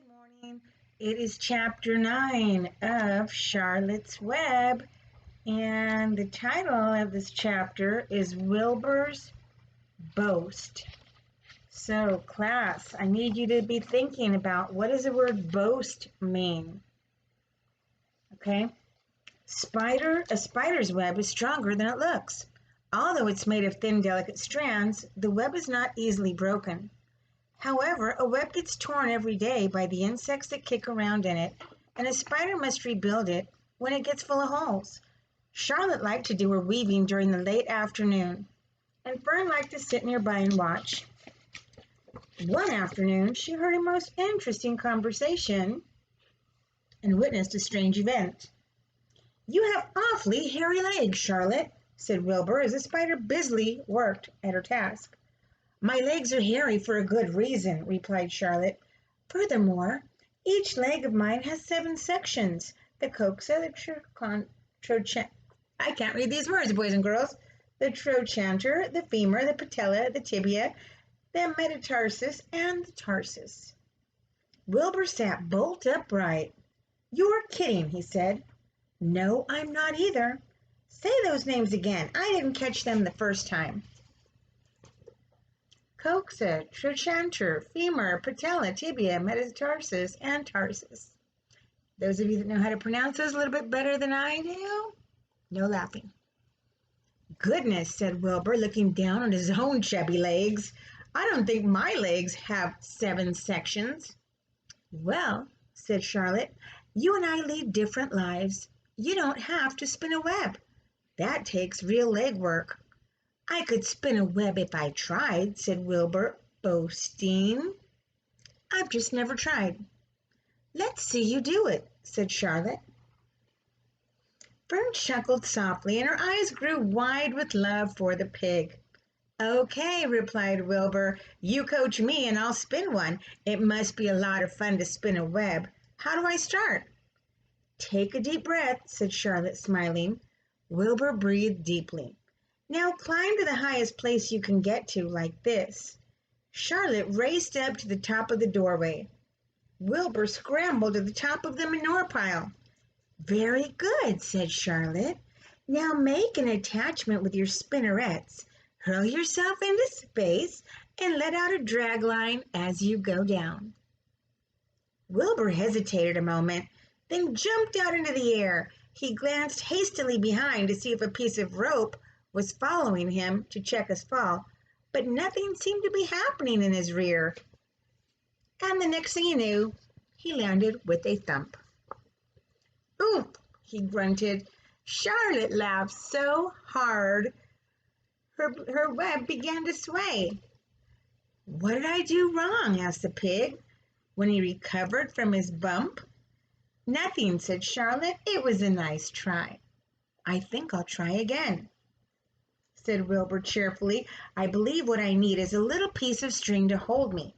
morning. It is chapter 9 of Charlotte's Web, and the title of this chapter is Wilbur's Boast. So, class, I need you to be thinking about what does the word boast mean? Okay? A spider's web is stronger than it looks. Although it's made of thin, delicate strands, the web is not easily broken. However, a web gets torn every day by the insects that kick around in it, and a spider must rebuild it when it gets full of holes. Charlotte liked to do her weaving during the late afternoon, and Fern liked to sit nearby and watch. One afternoon, she heard a most interesting conversation and witnessed a strange event. "You have awfully hairy legs, Charlotte," said Wilbur as the spider busily worked at her task. "My legs are hairy for a good reason," replied Charlotte. "Furthermore, each leg of mine has 7 sections: the coxa, I can't read these words, boys and girls. The trochanter, the femur, the patella, the tibia, the metatarsus, and the tarsus." Wilbur sat bolt upright. "You're kidding," he said. "No, I'm not either. Say those names again. I didn't catch them the first time." Coxa, trochanter, femur, patella, tibia, metatarsus, and tarsus. Those of you that know how to pronounce those a little bit better than I do, no laughing. "Goodness," said Wilbur, looking down on his own chubby legs. "I don't think my legs have 7 sections." "Well," said Charlotte, "you and I lead different lives. You don't have to spin a web. That takes real leg work." "I could spin a web if I tried," said Wilbur, boasting. "I've just never tried." "Let's see you do it," said Charlotte. Fern chuckled softly, and her eyes grew wide with love for the pig. "Okay," replied Wilbur. "You coach me and I'll spin one. It must be a lot of fun to spin a web. How do I start?" "Take a deep breath," said Charlotte, smiling. Wilbur breathed deeply. "Now climb to the highest place you can get to, like this." Charlotte raced up to the top of the doorway. Wilbur scrambled to the top of the manure pile. "Very good," said Charlotte. "Now make an attachment with your spinnerets. Hurl yourself into space and let out a drag line as you go down." Wilbur hesitated a moment, then jumped out into the air. He glanced hastily behind to see if a piece of rope was following him to check his fall, but nothing seemed to be happening in his rear. And the next thing he knew, he landed with a thump. "Oof," he grunted. Charlotte laughed so hard her web began to sway. "What did I do wrong?" asked the pig when he recovered from his bump. "Nothing," said Charlotte. "It was a nice try." "I think I'll try again," said Wilbur cheerfully. "I believe what I need is a little piece of string to hold me."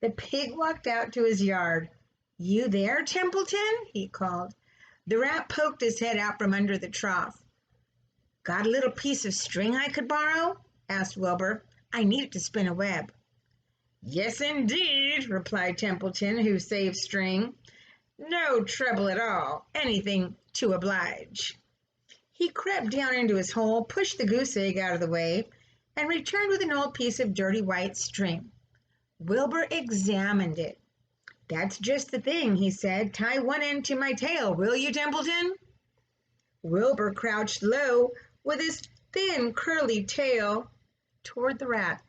The pig walked out to his yard. "You there, Templeton?" he called. The rat poked his head out from under the trough. "Got a little piece of string I could borrow?" asked Wilbur. "I need it to spin a web." "Yes, indeed," replied Templeton, who saved string. "No trouble at all. Anything to oblige." He crept down into his hole, pushed the goose egg out of the way, and returned with an old piece of dirty white string. Wilbur examined it. "That's just the thing," he said. "Tie one end to my tail, will you, Templeton?" Wilbur crouched low with his thin, curly tail toward the rat.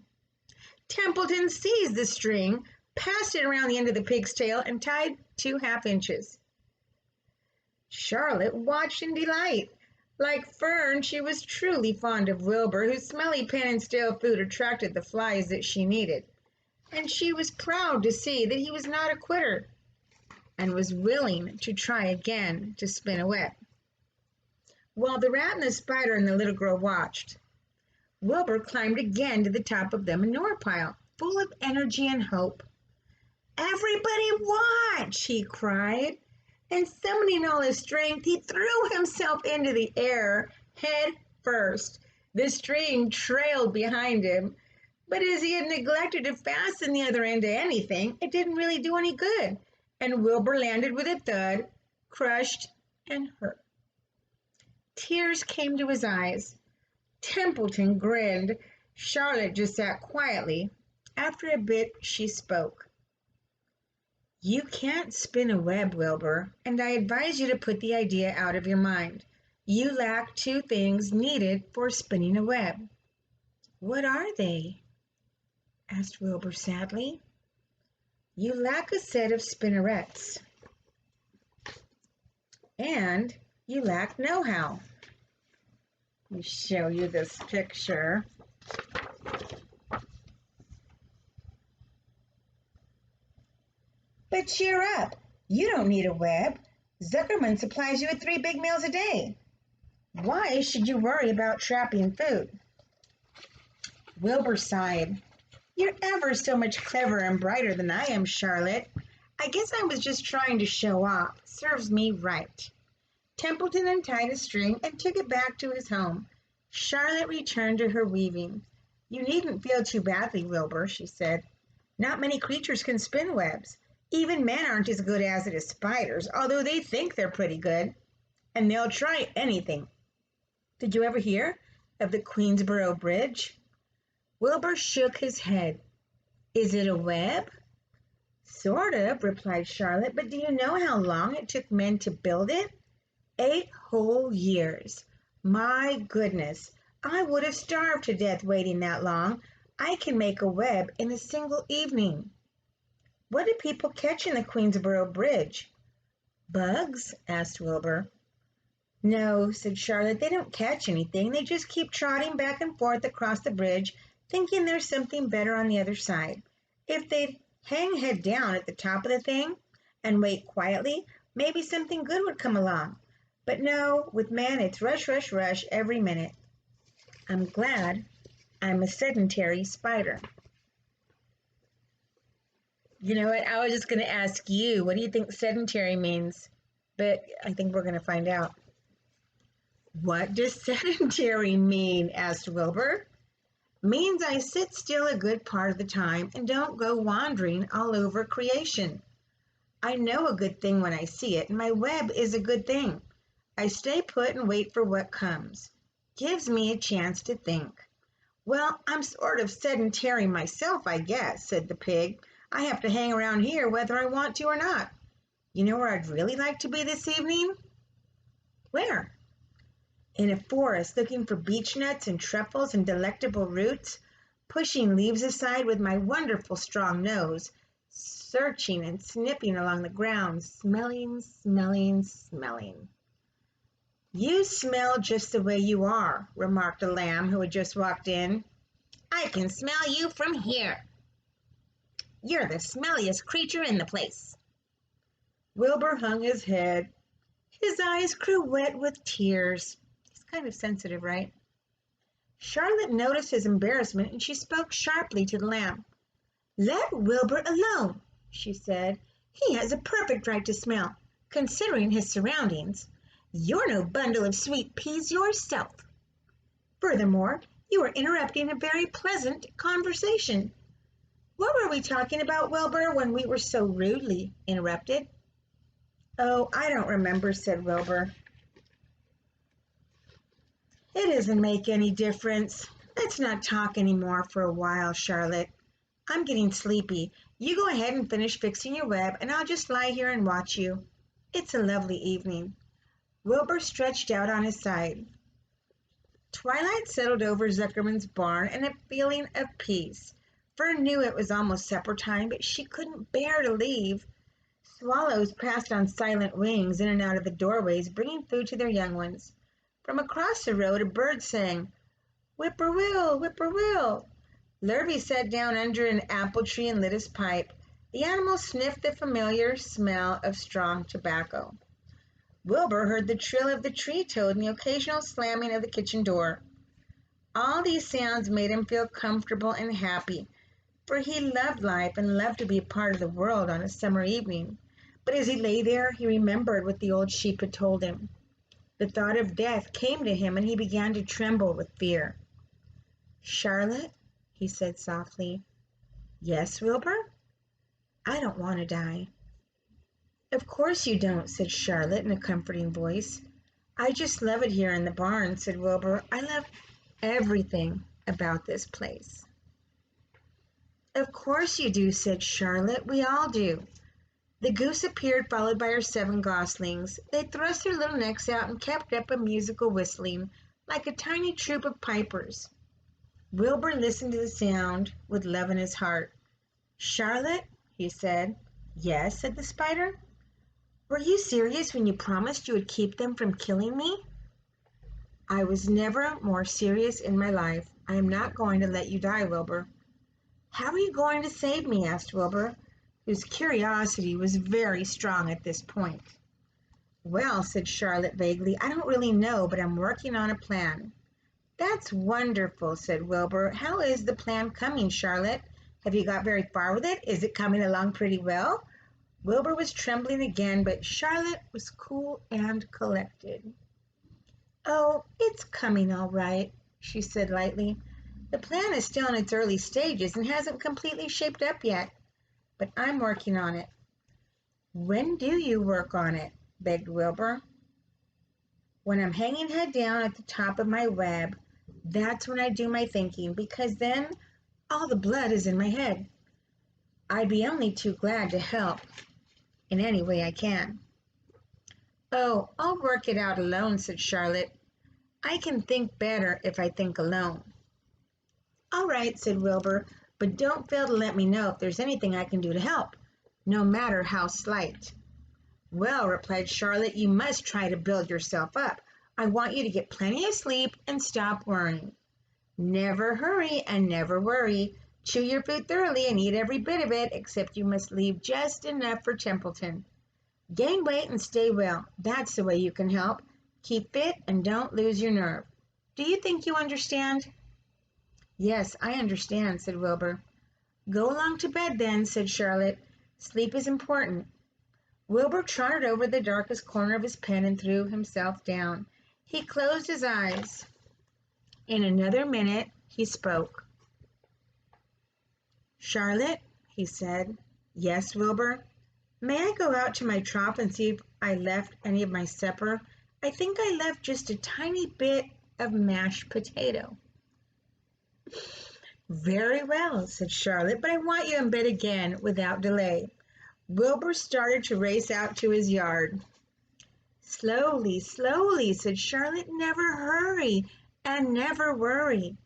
Templeton seized the string, passed it around the end of the pig's tail, and tied 2 half-inches. Charlotte watched in delight. Like Fern, she was truly fond of Wilbur, whose smelly pen and stale food attracted the flies that she needed. And she was proud to see that he was not a quitter and was willing to try again to spin a web. While the rat and the spider and the little girl watched, Wilbur climbed again to the top of the manure pile, full of energy and hope. "Everybody watch!" he cried, and summoning all his strength, he threw himself into the air head first. The string trailed behind him, but as he had neglected to fasten the other end to anything, it didn't really do any good, and Wilbur landed with a thud, crushed and hurt. Tears came to his eyes. Templeton grinned. Charlotte just sat quietly. After a bit, she spoke. You can't spin a web, Wilbur, and I advise you to put the idea out of your mind. You lack two things needed for spinning a web. What are they? Asked Wilbur sadly. You lack a set of spinnerets, and you lack know-how. Let me show you this picture. But cheer up. You don't need a web. Zuckerman supplies you with 3 big meals a day. Why should you worry about trapping food? Wilbur sighed. You're ever so much cleverer and brighter than I am, Charlotte. I guess I was just trying to show off. Serves me right. Templeton untied a string and took it back to his home. Charlotte returned to her weaving. You needn't feel too badly, Wilbur, she said. Not many creatures can spin webs. Even men aren't as good as it as spiders, although they think they're pretty good. And they'll try anything. Did you ever hear of the Queensboro Bridge? Wilbur shook his head. Is it a web? Sort of, replied Charlotte, but do you know how long it took men to build it? 8 whole years. My goodness, I would have starved to death waiting that long. I can make a web in a single evening. What do people catch in the Queensboro Bridge? Bugs? Asked Wilbur. No, said Charlotte, they don't catch anything. They just keep trotting back and forth across the bridge, thinking there's something better on the other side. If they'd hang head down at the top of the thing and wait quietly, maybe something good would come along. But no, with men it's rush, rush, rush every minute. I'm glad I'm a sedentary spider. You know what? I was just going to ask you, what do you think sedentary means? But I think we're going to find out. What does sedentary mean? Asked Wilbur. Means I sit still a good part of the time and don't go wandering all over creation. I know a good thing when I see it, and my web is a good thing. I stay put and wait for what comes. Gives me a chance to think. Well, I'm sort of sedentary myself, I guess, said the pig. I have to hang around here whether I want to or not. You know where I'd really like to be this evening? Where? In a forest looking for beech nuts and truffles and delectable roots, pushing leaves aside with my wonderful strong nose, searching and sniffing along the ground, smelling, smelling, smelling. You smell just the way you are, remarked a lamb who had just walked in. I can smell you from here. You're the smelliest creature in the place. Wilbur hung his head. His eyes grew wet with tears. He's kind of sensitive, right? Charlotte noticed his embarrassment, and she spoke sharply to the lamb. Let Wilbur alone, she said. He has a perfect right to smell, considering his surroundings. You're no bundle of sweet peas yourself. Furthermore, you are interrupting a very pleasant conversation. What were we talking about, Wilbur, when we were so rudely interrupted? Oh, I don't remember, said Wilbur. It doesn't make any difference. Let's not talk any more for a while, Charlotte. I'm getting sleepy. You go ahead and finish fixing your web, and I'll just lie here and watch you. It's a lovely evening. Wilbur stretched out on his side. Twilight settled over Zuckerman's barn and a feeling of peace. Fern knew it was almost supper time, but she couldn't bear to leave. Swallows passed on silent wings in and out of the doorways, bringing food to their young ones. From across the road, a bird sang, Whip-poor-will, whip-poor-will. Lurvy sat down under an apple tree and lit his pipe. The animal sniffed the familiar smell of strong tobacco. Wilbur heard the trill of the tree toad and the occasional slamming of the kitchen door. All these sounds made him feel comfortable and happy, for he loved life and loved to be a part of the world on a summer evening. But as he lay there, he remembered what the old sheep had told him. The thought of death came to him, and he began to tremble with fear. Charlotte, he said softly. Yes, Wilbur? I don't want to die. Of course you don't, said Charlotte in a comforting voice. I just love it here in the barn, said Wilbur. I love everything about this place. Of course you do, said Charlotte. We all do. The goose appeared, followed by her 7 goslings. They thrust their little necks out and kept up a musical whistling, like a tiny troop of pipers. Wilbur listened to the sound with love in his heart. Charlotte, he said. Yes, said the spider. Were you serious when you promised you would keep them from killing me? I was never more serious in my life. I am not going to let you die, Wilbur. How are you going to save me? Asked Wilbur, whose curiosity was very strong at this point. Well, said Charlotte vaguely, I don't really know, but I'm working on a plan. That's wonderful, said Wilbur. How is the plan coming, Charlotte? Have you got very far with it? Is it coming along pretty well? Wilbur was trembling again, but Charlotte was cool and collected. Oh, it's coming all right, she said lightly. The plan is still in its early stages and hasn't completely shaped up yet, but I'm working on it. When do you work on it? Begged Wilbur. When I'm hanging head down at the top of my web, that's when I do my thinking, because then all the blood is in my head. I'd be only too glad to help in any way I can. Oh, I'll work it out alone, said Charlotte. I can think better if I think alone. All right, said Wilbur, but don't fail to let me know if there's anything I can do to help, no matter how slight. Well, replied Charlotte, you must try to build yourself up. I want you to get plenty of sleep and stop worrying. Never hurry and never worry. Chew your food thoroughly and eat every bit of it, except you must leave just enough for Templeton. Gain weight and stay well. That's the way you can help. Keep fit and don't lose your nerve. Do you think you understand? Yes, I understand, said Wilbur. Go along to bed then, said Charlotte. Sleep is important. Wilbur trotted over the darkest corner of his pen and threw himself down. He closed his eyes. In another minute, he spoke. Charlotte, he said. Yes, Wilbur? May I go out to my trough and see if I left any of my supper? I think I left just a tiny bit of mashed potato. Very well, said Charlotte, but I want you in bed again without delay. Wilbur started to race out to his yard. Slowly, slowly, said Charlotte. Never hurry and never worry.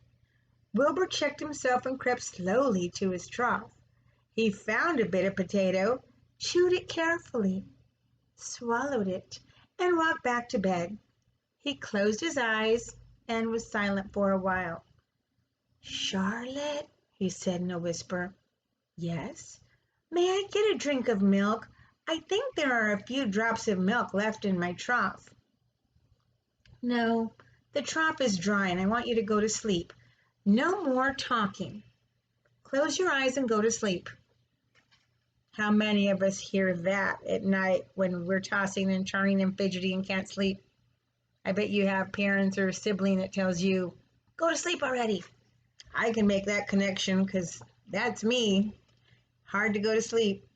Wilbur checked himself and crept slowly to his trough. He found a bit of potato, chewed it carefully, swallowed it, and walked back to bed. He closed his eyes and was silent for a while. Charlotte, he said in a whisper. Yes? May I get a drink of milk? I think there are a few drops of milk left in my trough. No, the trough is dry and I want you to go to sleep. No more talking. Close your eyes and go to sleep. How many of us hear that at night when we're tossing and turning and fidgety and can't sleep? I bet you have parents or a sibling that tells you, go to sleep already. I can make that connection because that's me. Hard to go to sleep.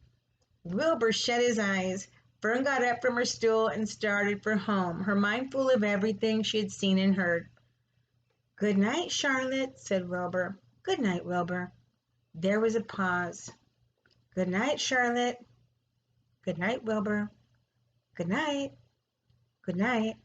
Wilbur shut his eyes. Fern got up from her stool and started for home, her mind full of everything she had seen and heard. Good night, Charlotte, said Wilbur. Good night, Wilbur. There was a pause. Good night, Charlotte. Good night, Wilbur. Good night. Good night.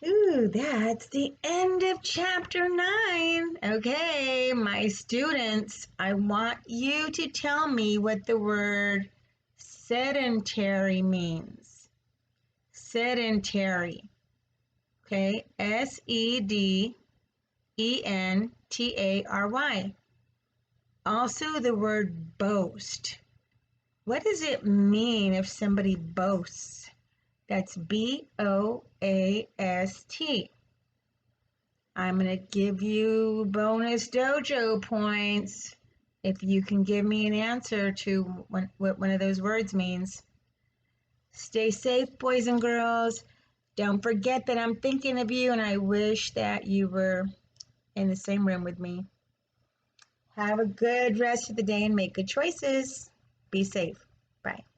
Ooh, that's the end of chapter 9. Okay, my students, I want you to tell me what the word sedentary means. Sedentary. Okay, sedentary. Also the word boast. What does it mean if somebody boasts? That's B-O-A-S-T. I'm going to give you bonus dojo points if you can give me an answer to what one of those words means. Stay safe, boys and girls. Don't forget that I'm thinking of you and I wish that you were in the same room with me. Have a good rest of the day and make good choices. Be safe. Bye.